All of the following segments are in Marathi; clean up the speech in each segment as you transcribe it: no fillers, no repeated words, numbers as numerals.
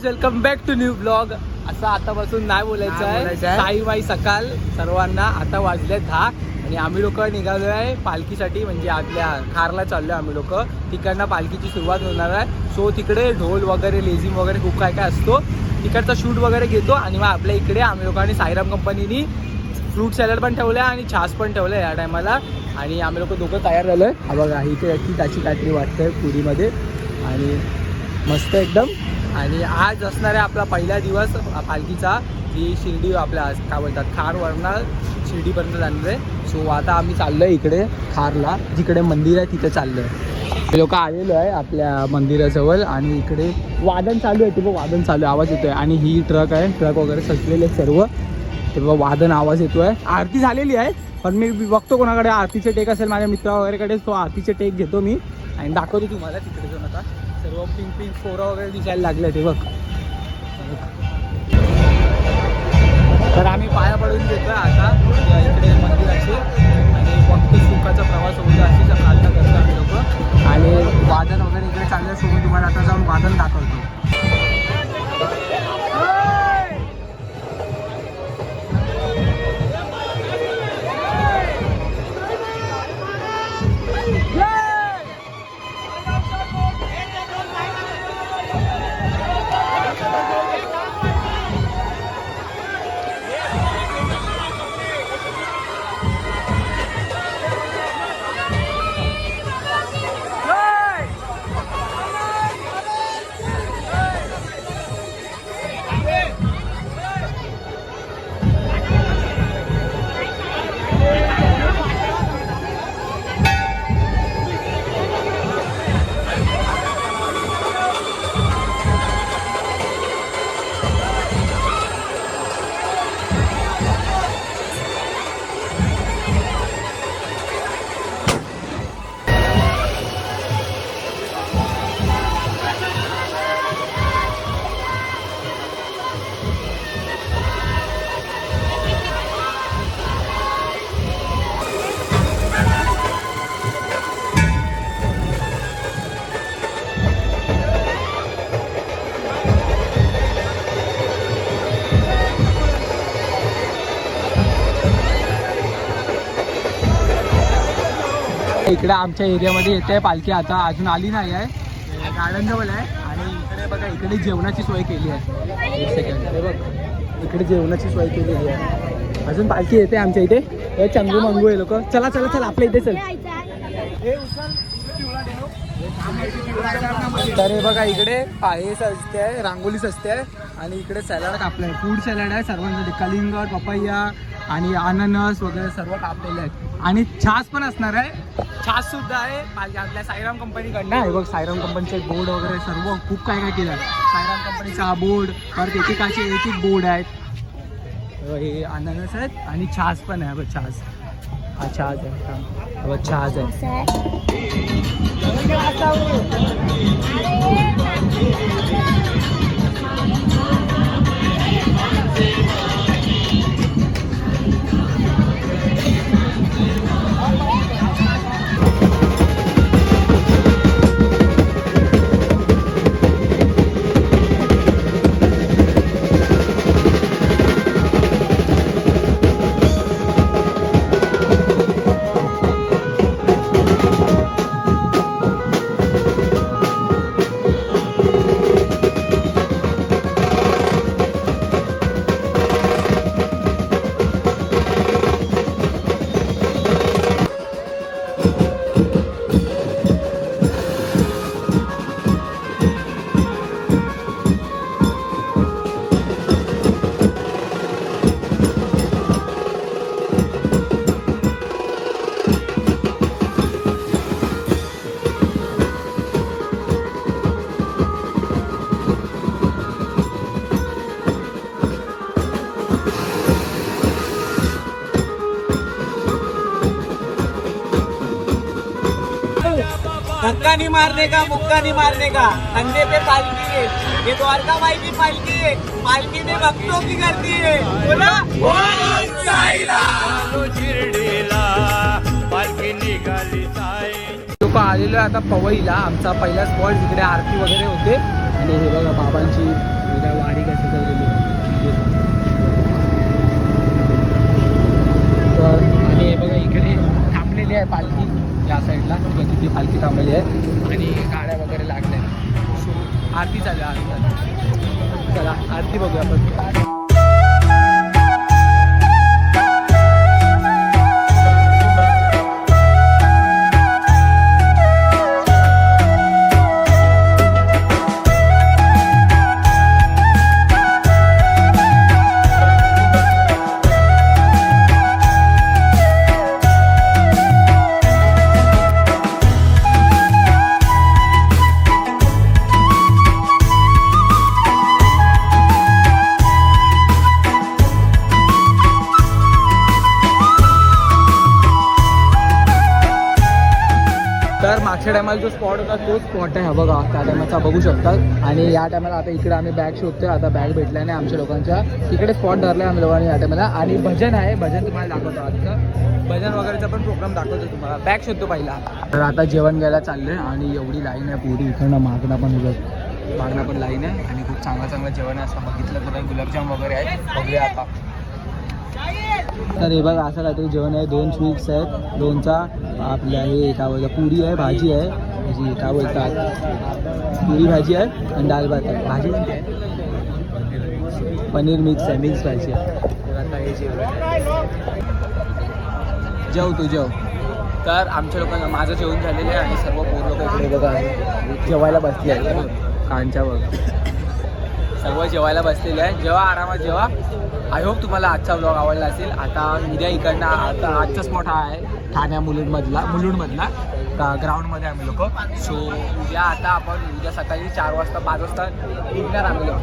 Guys, welcome back to new blog. असं आतापासून नाही बोलायचं आहे. साईबाई सकाळ सर्वांना. आता वाजले 10 आणि आम्ही लोक निघालो आहे पालखीसाठी. म्हणजे आपल्या खारला चाललो आम्ही लोक. तिकडनं पालखीची सुरुवात होणार आहे. सो तिकडे ढोल वगैरे लेझिम वगैरे खूप काय काय असतो. तिकडचा शूट वगैरे घेतो आणि मग आपल्या इकडे आम्ही लोकांनी साईराम कंपनीनी फ्रूट सॅलड पण ठेवलं आहे आणि छास पण ठेवलं आहे या टायमाला. आणि आम्ही लोक दोघं तयार झालो आहे. हा बघा इथे त्याची काहीतरी वाटतं पुरीमध्ये आणि मस्त एकदम. आणि आज असणार आहे आपला पहिला दिवस पालखीचा. जी शिर्डी आपल्या काय बोलतात खारवरनं शिर्डीपर्यंत जाणार आहे. सो आता आम्ही चाललो आहे इकडे खारला, जिकडे मंदिर आहे तिथे चाललो आहे. लोक आलेलो आहे आपल्या मंदिराजवळ आणि इकडे वादन चालू आहे. ते बघ वादन चालू आहे, आवाज येतो आहे. आणि ही ट्रक आहे, ट्रक वगैरे सजलेले सर्व. ते बघ वादन आवाज येतो आहे. आरती झालेली आहे पण मी बघतो कोणाकडे आरतीचे टेक असेल माझ्या मित्रा वगैरेकडे. तो आरतीचे टेक घेतो मी आणि दाखवतो तुम्हाला तिकडे जाऊन. आता सर्व पिंक पिंक फोरा वगैरे दिसायला लागले ते बघ. तर आम्ही पाया पडून देतोय आता इकडे मंदिराचे आणि फक्त सुखाचा प्रवास होतो अशी प्रार्थना करतो आम्ही लोक. आणि वादन वगैरे इकडे चाललं. सो मी तुम्हाला आता जाऊन वादन दाखवतो. इकडे आमच्या एरियामध्ये येते पालखी. आता अजून आली नाही आहे. गार्डन जवळ आहे. आणि इकडे बघा इकडे जेवणाची सोय केली आहे. एक सेकंड हे बघ इकडे जेवणाची सोय केलेली आहे. अजून पालखी येते आमच्या इथे. हे चंगू मंगू आहे लोक. चला चला चला आपल्या इथे चल. तर हे बघा इकडे हे सजते आहे, रांगोली सजते आहे. आणि इकडे सॅलड कापलं आहे. फूड सॅलड आहे सर्वांसाठी. कलिंगड पपैया आणि अननस वगैरे सर्व कापलेले आहेत. आणि छास पण असणार आहे. छास सुद्धा आहे आपल्या साईराम कंपनीकडनं आहे. बघ साईराम कंपनीचे बोर्ड वगैरे सर्व खूप काय काय केलं आहे. साईराम कंपनीचा हा बोर्ड, परत एकेकाचे एक एक बोर्ड आहेत. हे अननस आहेत आणि छास पण आहे. बघ छास, हा छास आहे. बघ छास आहे. धक्का नहीं मारने का, मुक्का नहीं मारने का, कंधे पे पालकी है, ये द्वारका माई की पालकी है, पालकी में भक्तों की करती है. बोला लोक आलेलो आता पवईला. आमचा पहिला स्पॉट जिकडे आरती वगैरे होते. आणि हे बघा बाबांची वारी कशी ठेवलेली तर. आणि हे बघा इकडे थांबलेली आहे पालखी या साईडला. किती पालखी थांबलेली आहे आणि गाड्या वगैरे लागल्या. सो आरती चालू आहे, आरती चालू. चला आरती बघूया आपण. तर मागच्या टायमाला जो स्पॉट होता तो स्पॉट आहे हा बघा. त्या टायमाचा बघू शकतात. आणि या टायमाला आता इकडे आम्ही बॅग शोधतोय. आता बॅग भेटल्याने आमच्या लोकांच्या इकडे स्पॉट धरला आहे आम्ही लोकांनी या टायमाला. आणि भजन आहे, भजन तुम्हाला दाखवतो. आजचं भजन वगैरेचा पण प्रोग्राम दाखवतो तुम्हाला. बॅग शोधतो पहिला. तर आता जेवण घ्यायला चाललंय आणि एवढी लाईन आहे पुरी. इकडनं मागणं पण लाईन आहे आणि खूप चांगलं जेवण आहे. असं बघितलं तर गुलाबजाम वगैरे आहे. बघूया आता. तर हे बघा असं काहीतरी जेवण आहे. 2 स्वीट्स आहेत, लोणचा आपल्या हे काय बोलतात पुरी आहे, भाजी आहे. भाजी काय बोलतात पुरी भाजी आहे आणि दाल भात आहे. भाजी कोणती आहे? पनीर मिक्स आहे, मिक्स भाजी आहे. तर आता हे जेव तू जेव. तर आमच्या लोकांना माझं जेवण झालेलं आहे आणि सर्व पोर लोक इकडे बघा जेवायला बसले आहेत. कांच्या बघा सर्व जेवायला बसलेले आहे. जेव्हा आरामात जेव्हा. आय होप तुम्हाला आजचा व्लॉग आवडला असेल. आता उद्या इकडनं आता आजचा स्पॉट हा आहे ठाण्या मुलुंडमधला ग्राउंडमध्ये आम्ही लोक. सो उद्या आता आपण उद्या सकाळी 4 वाजता 5 वाजता निघणार आम्ही लोक.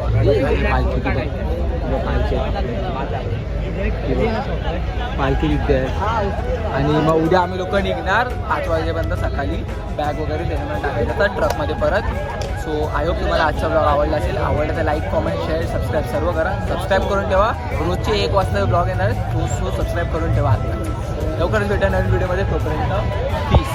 पालखी निघते आणि मग उद्या आम्ही लोक निघणार 5 वाजेपर्यंत सकाळी. बॅग वगैरे त्याच्यामध्ये टाकायचं तर ट्रकमध्ये परत. सो आय होप तुम्हाला आजचा ब्लॉग आवडला असेल. आवडला तर लाईक, कॉमेंट, शेअर, सबस्क्राईब सर्व करा. सबस्क्राईब करून ठेवा. रोजचे 1 वाजता ब्लॉग येणार आहे. सो सबस्क्राईब करून ठेवा. आता लवकरच भेटा नवीन व्हिडिओमध्ये. तोपर्यंत पीस.